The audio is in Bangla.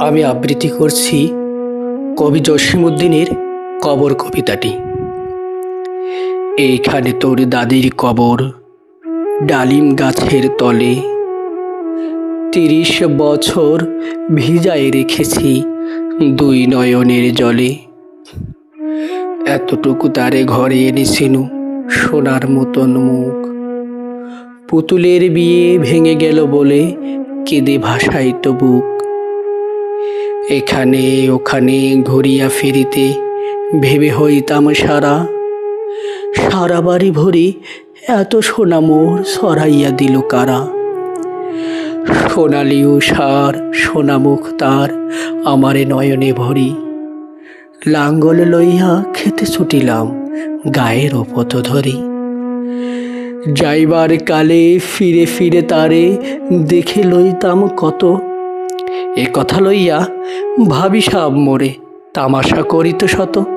আমি আবৃত্তি করছি কবি জসীমউদ্দিনের কবর কবিতাটি। এইখানে তোর দাদির কবর, ডালিম গাছের তলে। ৩০ বছর ভিজায় রেখেছি দুই নয়নের জলে। এতটুকু তারে ঘরে এনেছিনু সোনার মতন মুখ। পুতুলের বিয়ে ভেঙে গেল বলে কেঁদে ভাসাইত বুক। এখানে ওখানে ঘুরিয়া ফিরিতে ভেবে হইতাম সারা। সারা বাড়ি ভরি এত সোনা মোর সরাইয়া দিল কারা। সোনালি উষার সোনামুখ তার আমারে নয়নে ভরি। লাঙ্গল লইয়া খেতে ছুটিলাম গায়ের ওপত ধরি। যাইবার কালে ফিরে ফিরে তারে দেখে লইতাম কত। এ কথা লইয়া ভাবি সাব মোরে তামাশা করিত শত।